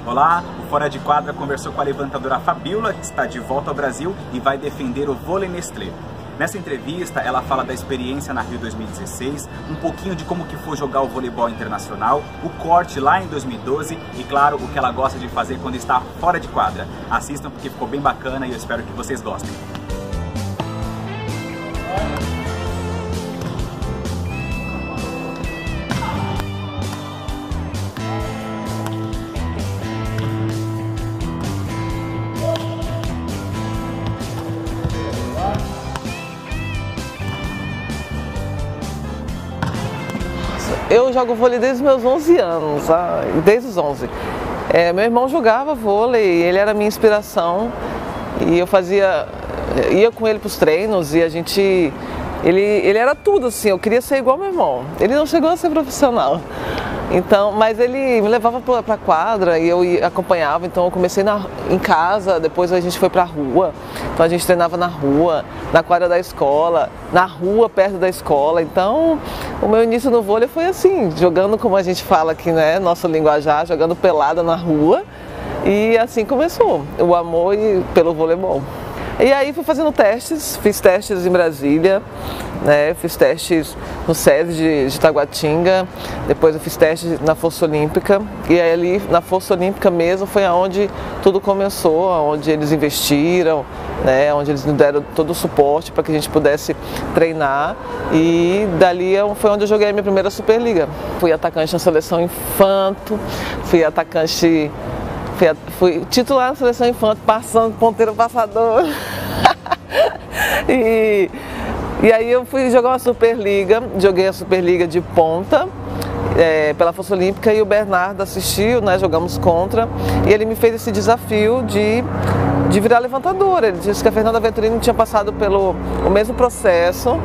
Olá, o Fora de Quadra conversou com a levantadora Fabiola, que está de volta ao Brasil e vai defender o vôlei Nestlé. Nessa entrevista, ela fala da experiência na Rio 2016, um pouquinho de como que foi jogar o voleibol internacional, o corte lá em 2012 e, claro, o que ela gosta de fazer quando está fora de quadra. Assistam porque ficou bem bacana e eu espero que vocês gostem. Eu jogo vôlei desde os meus 11 anos, desde os 11. Meu irmão jogava vôlei, ele era a minha inspiração e eu ia com ele para os treinos e ele era tudo assim, eu queria ser igual ao meu irmão. Ele não chegou a ser profissional, então, mas ele me levava para a quadra e eu acompanhava, então eu comecei em casa, depois a gente foi para a rua, então a gente treinava na rua, na quadra da escola, na rua perto da escola, então o meu início no vôlei foi assim, jogando como a gente fala aqui, né, nosso linguajar, jogando pelada na rua e assim começou o amor pelo voleibol. E aí fui fazendo testes, fiz testes em Brasília, né? Fiz testes no SESI de Taguatinga, depois eu fiz testes na Força Olímpica, e aí ali na Força Olímpica mesmo foi onde tudo começou, onde eles investiram, né? Onde eles nos deram todo o suporte para que a gente pudesse treinar, e dali foi onde eu joguei a minha primeira Superliga. Fui atacante na seleção infanto, fui titular na seleção infanto, passando, ponteiro passador. E aí eu fui jogar uma Superliga, joguei a Superliga de ponta pela Força Olímpica e o Bernardo assistiu, né, jogamos contra, e ele me fez esse desafio de virar levantadora. Ele disse que a Fernanda Venturini tinha passado pelo mesmo processo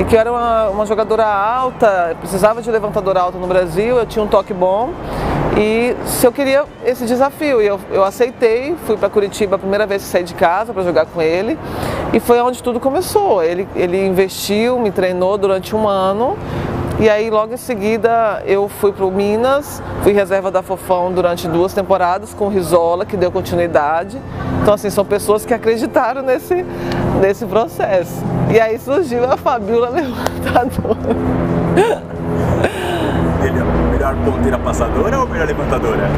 e que eu era uma jogadora alta, precisava de levantadora alta no Brasil, eu tinha um toque bom e se eu queria esse desafio, eu aceitei, fui para Curitiba a primeira vez que saí de casa para jogar com ele e foi onde tudo começou. Ele investiu, me treinou durante um ano. E aí logo em seguida eu fui para o Minas, fui reserva da Fofão durante 2 temporadas com o Rizola, que deu continuidade. Então assim, são pessoas que acreditaram nesse processo. E aí surgiu a Fabiola levantadora. Ele é a melhor ponteira passadora ou melhor levantadora?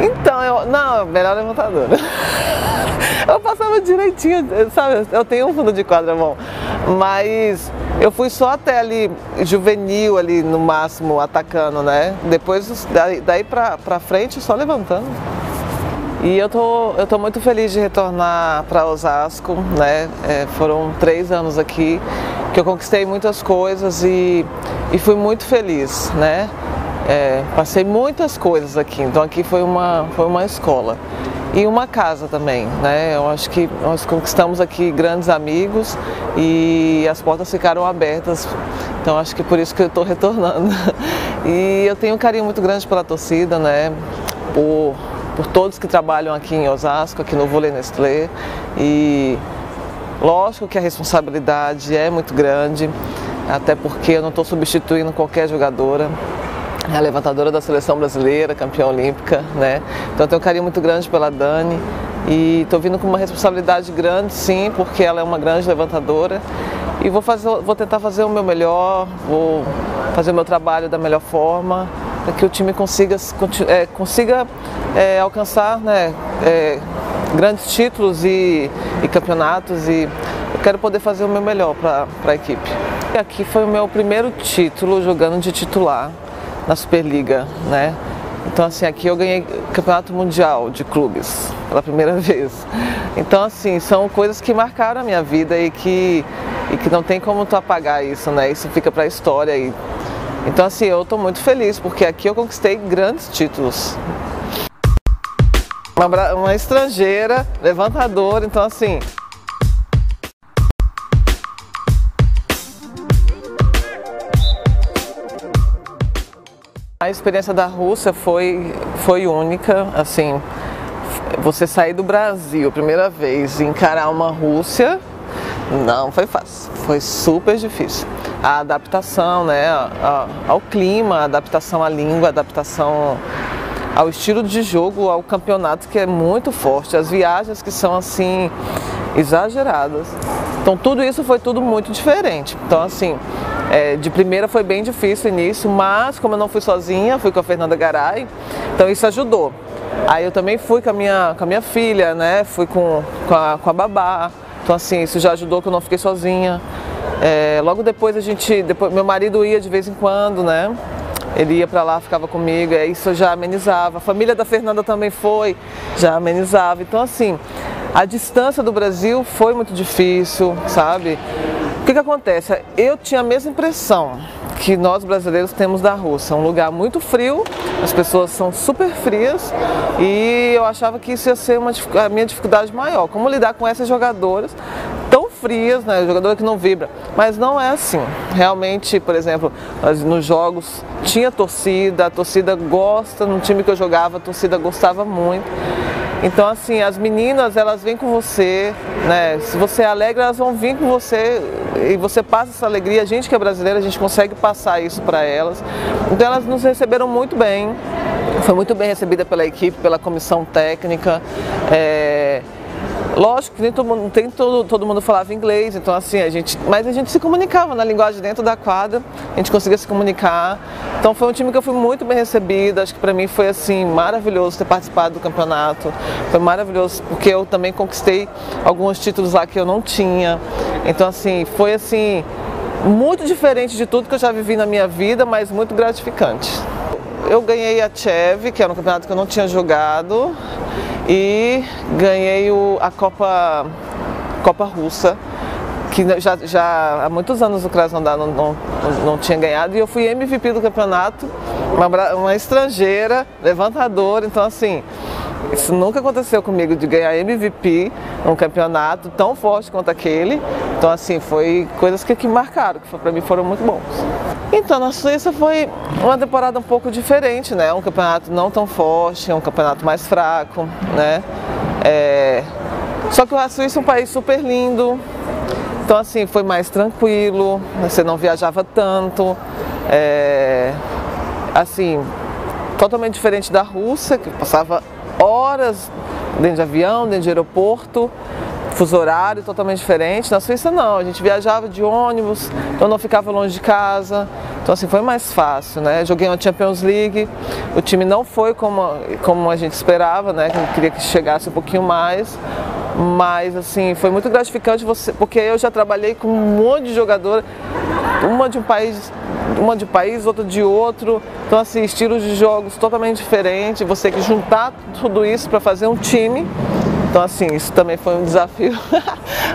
Então, não, melhor levantadora. Eu passava direitinho, sabe, eu tenho um fundo de quadra bom, mas eu fui só até ali, juvenil ali no máximo, atacando, né? Depois, daí pra frente, só levantando. E eu tô muito feliz de retornar para Osasco, né? Foram 3 anos aqui que eu conquistei muitas coisas e fui muito feliz, né? Passei muitas coisas aqui, então aqui foi uma escola. E uma casa também, né? Eu acho que nós conquistamos aqui grandes amigos e as portas ficaram abertas, então acho que por isso que eu estou retornando. E eu tenho um carinho muito grande pela torcida, né? Por todos que trabalham aqui em Osasco, aqui no vôlei Nestlé. E lógico que a responsabilidade é muito grande, até porque eu não estou substituindo qualquer jogadora. É a levantadora da seleção brasileira, campeã olímpica, né? Então eu tenho um carinho muito grande pela Dani e estou vindo com uma responsabilidade grande, sim, porque ela é uma grande levantadora e vou tentar fazer o meu melhor, vou fazer o meu trabalho da melhor forma para que o time consiga alcançar, né, grandes títulos e campeonatos, e eu quero poder fazer o meu melhor para a equipe. E aqui foi o meu primeiro título jogando de titular na Superliga, né? Então assim, aqui eu ganhei campeonato mundial de clubes pela primeira vez. Então assim, são coisas que marcaram a minha vida e que não tem como tu apagar isso, né? Isso fica para a história. Então assim, eu estou muito feliz porque aqui eu conquistei grandes títulos. Uma estrangeira, levantadora, então assim... A experiência da Rússia foi única, assim, você sair do Brasil a primeira vez e encarar uma Rússia, não foi fácil, foi super difícil. A adaptação, né, ao clima, a adaptação à língua, a adaptação ao estilo de jogo, ao campeonato que é muito forte, as viagens que são assim exageradas. Então tudo isso foi tudo muito diferente. Então assim, de primeira foi bem difícil o início, mas como eu não fui sozinha, fui com a Fernanda Garay, então isso ajudou. Aí eu também fui com a minha filha, né? Fui com a babá. Então assim, isso já ajudou que eu não fiquei sozinha. Logo depois meu marido ia de vez em quando, né? Ele ia pra lá, ficava comigo, isso já amenizava. A família da Fernanda também foi, já amenizava. Então assim, a distância do Brasil foi muito difícil, sabe? O que acontece? Eu tinha a mesma impressão que nós brasileiros temos da Rússia, um lugar muito frio, as pessoas são super frias e eu achava que isso ia ser a minha dificuldade maior, como lidar com essas jogadoras tão frias, né, jogadora que não vibra, mas não é assim. Realmente, por exemplo, nos jogos tinha torcida, a torcida gosta, no time que eu jogava a torcida gostava muito. Então assim, as meninas, elas vêm com você, né? Se você é alegre, elas vão vir com você e você passa essa alegria. A gente que é brasileira, a gente consegue passar isso para elas. Então elas nos receberam muito bem, foi muito bem recebida pela equipe, pela comissão técnica. Lógico que nem todo mundo falava inglês, então assim, mas a gente se comunicava na linguagem dentro da quadra, a gente conseguia se comunicar. Então foi um time que eu fui muito bem recebida, acho que para mim foi assim, maravilhoso ter participado do campeonato, foi maravilhoso porque eu também conquistei alguns títulos lá que eu não tinha. Então assim, foi assim, muito diferente de tudo que eu já vivi na minha vida, mas muito gratificante. Eu ganhei a Tchev, que era um campeonato que eu não tinha jogado, e ganhei a Copa Russa, que já há muitos anos o Krasnodar não tinha ganhado, e eu fui MVP do campeonato, uma estrangeira, levantadora, então assim, isso nunca aconteceu comigo, de ganhar MVP num campeonato tão forte quanto aquele. Então assim, foi coisas que marcaram, que para mim foram muito bons. Então na Suíça foi uma temporada um pouco diferente, né? Um campeonato não tão forte, um campeonato mais fraco, né? Só que a Suíça é um país super lindo, então assim, foi mais tranquilo, você não viajava tanto, assim, totalmente diferente da Rússia, que passava horas dentro de avião, dentro de aeroporto, fuso horário totalmente diferente. Na Suíça não, a gente viajava de ônibus, então não ficava longe de casa, então assim, foi mais fácil, né? Joguei uma Champions League, o time não foi como a gente esperava, né? Eu queria que chegasse um pouquinho mais, mas assim, foi muito gratificante porque eu já trabalhei com um monte de jogadora, uma de um país, outra de outro, então assim, estilos de jogos totalmente diferentes, você tem que juntar tudo isso para fazer um time. Então assim, isso também foi um desafio,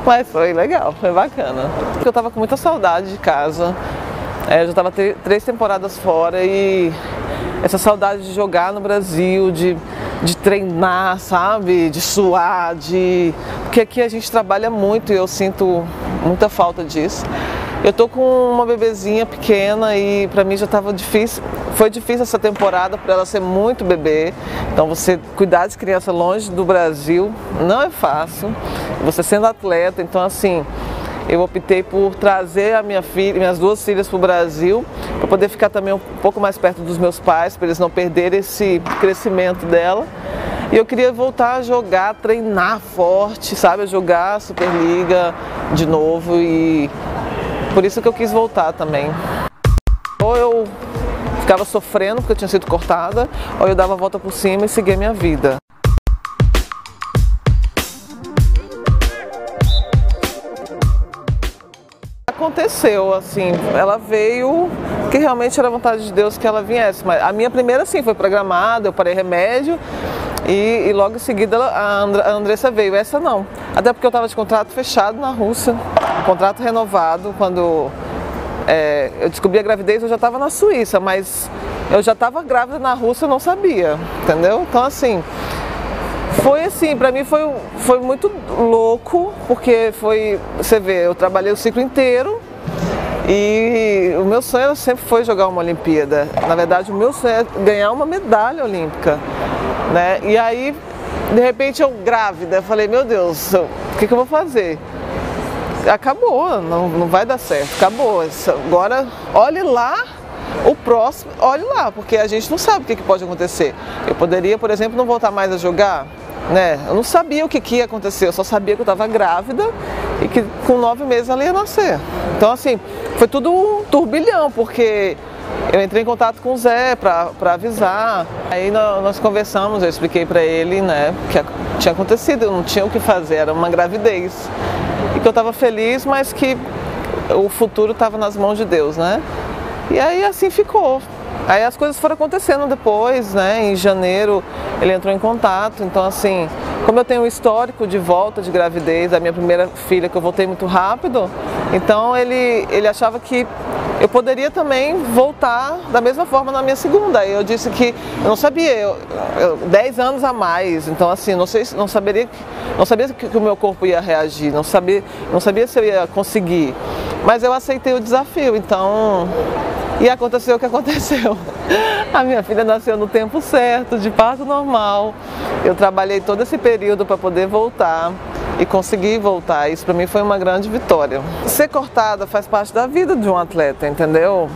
mas foi legal, foi bacana. Eu estava com muita saudade de casa, eu já estava 3 temporadas fora e essa saudade de jogar no Brasil, de treinar, sabe, de suar, porque aqui a gente trabalha muito e eu sinto muita falta disso. Eu tô com uma bebezinha pequena e pra mim já estava difícil, foi difícil essa temporada por ela ser muito bebê, então você cuidar de criança longe do Brasil não é fácil, você sendo atleta, então assim, eu optei por trazer a minhas 2 filhas para o Brasil, para poder ficar também um pouco mais perto dos meus pais, para eles não perderem esse crescimento dela. E eu queria voltar a jogar, treinar forte, sabe, a jogar Superliga de novo e por isso que eu quis voltar também. Ou eu ficava sofrendo porque eu tinha sido cortada, ou eu dava a volta por cima e seguia minha vida. Aconteceu, assim, ela veio, que realmente era vontade de Deus que ela viesse, mas a minha primeira sim foi programada, eu parei remédio e logo em seguida a Andressa veio, essa não, até porque eu estava de contrato fechado na Rússia, contrato renovado, quando eu descobri a gravidez eu já estava na Suíça, mas eu já estava grávida na Rússia, eu não sabia, entendeu? Então assim, foi assim, pra mim foi muito louco, porque você vê, eu trabalhei o ciclo inteiro e o meu sonho sempre foi jogar uma Olimpíada. Na verdade, o meu sonho é ganhar uma medalha olímpica, né? E aí, de repente, eu grávida, eu falei, meu Deus, o que eu vou fazer? Acabou, não vai dar certo, acabou. Agora, olhe lá o próximo, olhe lá, porque a gente não sabe o que pode acontecer. Eu poderia, por exemplo, não voltar mais a jogar, né? Eu não sabia o que ia acontecer, eu só sabia que eu estava grávida e que com 9 meses ela ia nascer. Então, assim, foi tudo um turbilhão, porque eu entrei em contato com o Zé para avisar. Aí nós conversamos, eu expliquei para ele, né, que tinha acontecido, eu não tinha o que fazer, era uma gravidez. E que eu estava feliz, mas que o futuro estava nas mãos de Deus, né? E aí assim ficou. Aí as coisas foram acontecendo depois, né? Em janeiro ele entrou em contato, então assim, como eu tenho um histórico de volta de gravidez, a minha primeira filha que eu voltei muito rápido, então ele achava que eu poderia também voltar da mesma forma na minha segunda. Aí eu disse que eu não sabia, 10 anos a mais, então assim, não sabia que o meu corpo ia reagir, não sabia se eu ia conseguir, mas eu aceitei o desafio, então, e aconteceu o que aconteceu. A minha filha nasceu no tempo certo, de parto normal, eu trabalhei todo esse período para poder voltar. E consegui voltar, isso para mim foi uma grande vitória. Ser cortada faz parte da vida de um atleta, entendeu?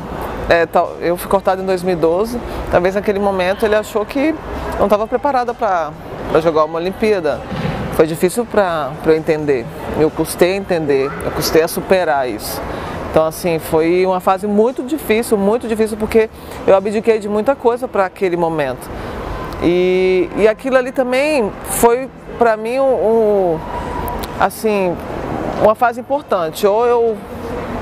Eu fui cortada em 2012, talvez naquele momento ele achou que não estava preparada para jogar uma Olimpíada. Foi difícil para eu entender, eu custei a entender, eu custei a superar isso. Então assim, foi uma fase muito difícil porque eu abdiquei de muita coisa para aquele momento. E aquilo ali também foi para mim assim, uma fase importante. Ou eu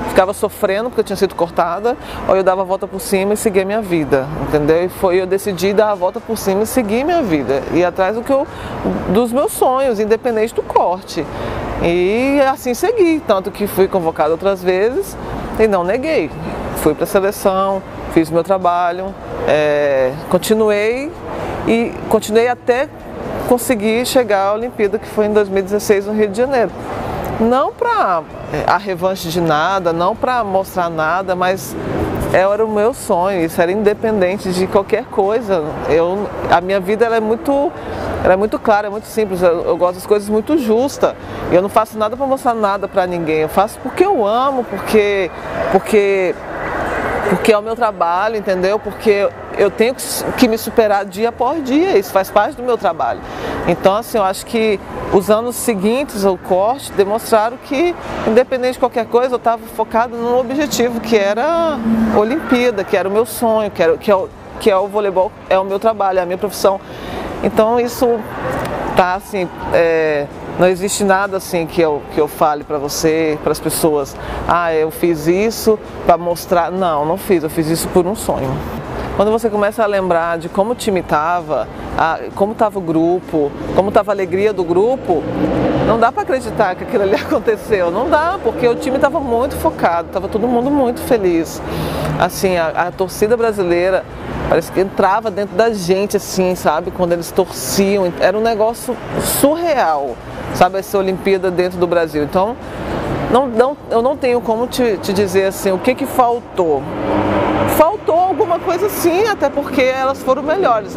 ficava sofrendo porque eu tinha sido cortada, ou eu dava a volta por cima e seguia minha vida, entendeu? E eu decidi dar a volta por cima e seguir minha vida, ir atrás dos meus sonhos, independente do corte. E assim segui, tanto que fui convocada outras vezes e não neguei. Fui para a seleção, fiz meu trabalho, continuei até conseguir chegar à Olimpíada, que foi em 2016 no Rio de Janeiro. Não para a revanche de nada, não para mostrar nada, mas era o meu sonho, isso era independente de qualquer coisa. A minha vida ela é muito clara, é muito simples, eu gosto das coisas muito justas. Eu não faço nada para mostrar nada para ninguém, eu faço porque eu amo, porque é o meu trabalho, entendeu? Porque eu tenho que me superar dia após dia, isso faz parte do meu trabalho. Então, assim, eu acho que os anos seguintes ao corte demonstraram que, independente de qualquer coisa, eu estava focado num objetivo que era a Olimpíada, que era o meu sonho, que é o voleibol, é o meu trabalho, é a minha profissão. Então, isso tá assim, não existe nada assim que eu fale para você, para as pessoas, eu fiz isso para mostrar. Não fiz, eu fiz isso por um sonho. Quando você começa a lembrar de como o time estava, como estava o grupo, como estava a alegria do grupo, não dá para acreditar que aquilo ali aconteceu, não dá, porque o time estava muito focado, estava todo mundo muito feliz. Assim, a torcida brasileira parece que entrava dentro da gente, assim, sabe, quando eles torciam, era um negócio surreal, sabe, essa Olimpíada dentro do Brasil. Então, eu não tenho como te dizer assim, o que faltou. Faltou alguma coisa sim, até porque elas foram melhores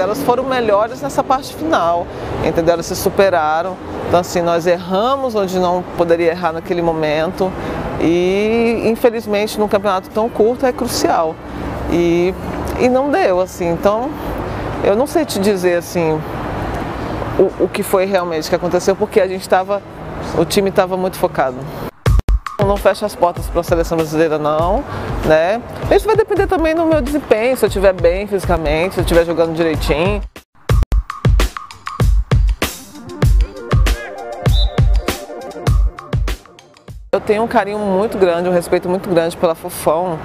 nessa parte final, entendeu? Elas se superaram, então assim, nós erramos onde não poderia errar naquele momento e infelizmente num campeonato tão curto é crucial e não deu, assim, então eu não sei te dizer assim o que foi realmente que aconteceu, porque o time estava muito focado. Não fecha as portas para a seleção brasileira não, né? Isso vai depender também do meu desempenho, se eu estiver bem fisicamente, se eu estiver jogando direitinho. Eu tenho um carinho muito grande, um respeito muito grande pela Fofão,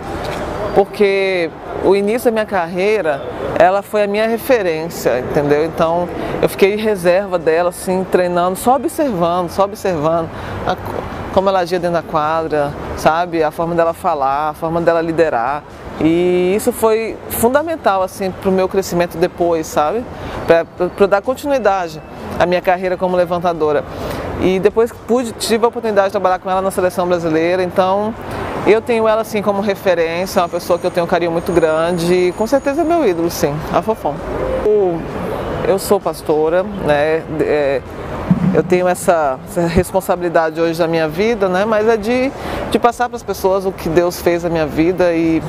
porque o início da minha carreira, ela foi a minha referência, entendeu? Então eu fiquei em reserva dela, assim, treinando, só observando como ela agia dentro da quadra, sabe? A forma dela falar, a forma dela liderar. E isso foi fundamental, assim, para o meu crescimento depois, sabe? Para dar continuidade à minha carreira como levantadora. E depois tive a oportunidade de trabalhar com ela na seleção brasileira, então eu tenho ela, assim, como referência, uma pessoa que eu tenho um carinho muito grande e com certeza é meu ídolo, sim, a Fofão. Eu sou pastora, né? eu tenho essa responsabilidade hoje da minha vida, né? Mas é de passar para as pessoas o que Deus fez na minha vida e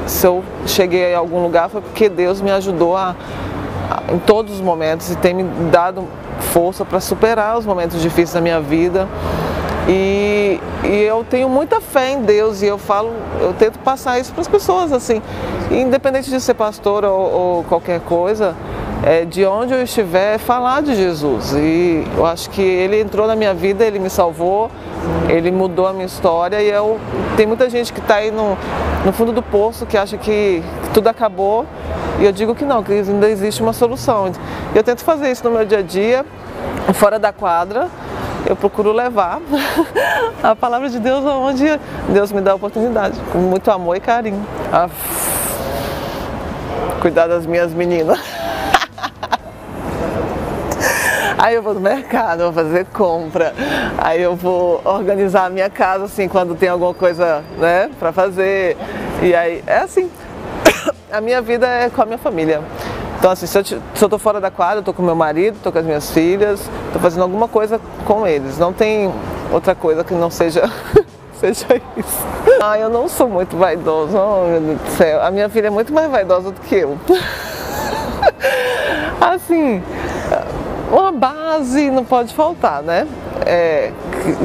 se eu cheguei a algum lugar foi porque Deus me ajudou em todos os momentos e tem me dado força para superar os momentos difíceis da minha vida. E eu tenho muita fé em Deus e eu tento passar isso para as pessoas, assim, independente de ser pastor ou qualquer coisa, de onde eu estiver, falar de Jesus. E eu acho que Ele entrou na minha vida, Ele me salvou, Ele mudou a minha história e tem muita gente que está aí no fundo do poço, que acha que tudo acabou, e eu digo que não, que ainda existe uma solução. Eu tento fazer isso no meu dia a dia, fora da quadra. Eu procuro levar a palavra de Deus aonde Deus me dá a oportunidade, com muito amor e carinho. Cuidar das minhas meninas. Aí eu vou no mercado, vou fazer compra, aí eu vou organizar a minha casa, assim, quando tem alguma coisa, né, pra fazer. E aí, é assim, a minha vida é com a minha família. Então, assim, se eu tô fora da quadra, eu tô com meu marido, tô com as minhas filhas, tô fazendo alguma coisa com eles. Não tem outra coisa que não seja isso. Eu não sou muito vaidosa, oh meu Deus do céu. A minha filha é muito mais vaidosa do que eu. Assim, uma base não pode faltar, né?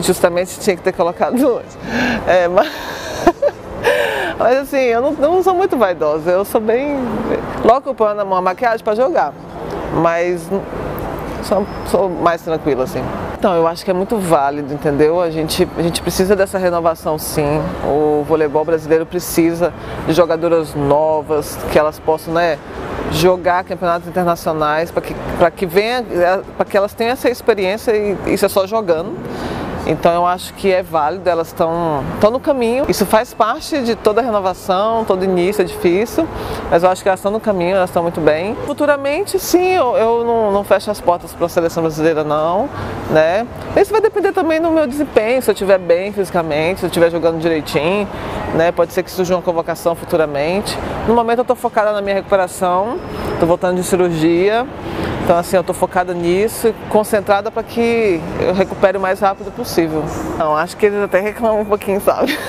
Justamente tinha que ter colocado hoje. Mas assim, eu não sou muito vaidosa, eu sou bem... Logo que eu ponho uma maquiagem para jogar, mas sou mais tranquila, assim. Então, eu acho que é muito válido, entendeu? A gente precisa dessa renovação, sim. O voleibol brasileiro precisa de jogadoras novas, que elas possam, né, jogar campeonatos internacionais, para que elas tenham essa experiência e isso é só jogando. Então eu acho que é válido, elas estão no caminho. Isso faz parte de toda a renovação, todo início é difícil, mas eu acho que elas estão no caminho, elas estão muito bem. Futuramente, sim, eu não fecho as portas para a seleção brasileira, não, né? Isso vai depender também do meu desempenho, se eu estiver bem fisicamente, se eu estiver jogando direitinho, né? Pode ser que surja uma convocação futuramente. No momento eu estou focada na minha recuperação, estou voltando de cirurgia. Então, assim, eu estou focada nisso, concentrada para que eu recupere o mais rápido possível. Não, acho que eles até reclamam um pouquinho, sabe?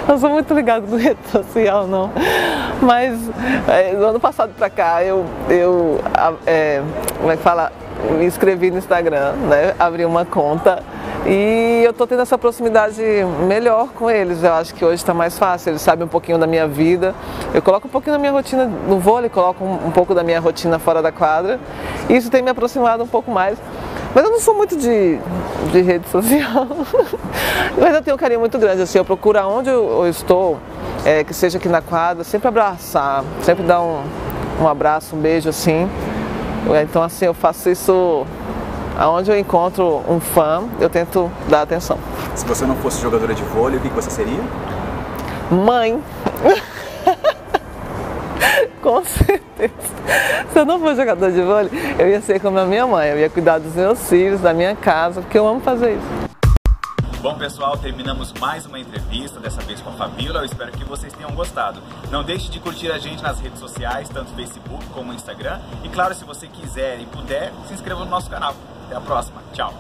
Não sou muito ligada com rede social, não. Mas, do ano passado para cá, como é que fala? Me inscrevi no Instagram, né? Abri uma conta e eu tô tendo essa proximidade melhor com eles. Eu acho que hoje está mais fácil, eles sabem um pouquinho da minha vida. Eu coloco um pouquinho da minha rotina no vôlei, coloco um pouco da minha rotina fora da quadra. E isso tem me aproximado um pouco mais. Mas eu não sou muito de rede social. Mas eu tenho um carinho muito grande, assim, eu procuro aonde eu estou, que seja aqui na quadra, sempre abraçar, sempre dar um abraço, um beijo, assim. Então, assim, eu faço isso aonde eu encontro um fã, eu tento dar atenção. Se você não fosse jogadora de vôlei, o que você seria? Mãe. Com certeza. Se eu não fosse jogadora de vôlei, eu ia ser como a minha mãe. Eu ia cuidar dos meus filhos, da minha casa, porque eu amo fazer isso. Bom, pessoal, terminamos mais uma entrevista, dessa vez com a Fabíola. Eu espero que vocês tenham gostado. Não deixe de curtir a gente nas redes sociais, tanto Facebook como Instagram. E claro, se você quiser e puder, se inscreva no nosso canal. Até a próxima. Tchau.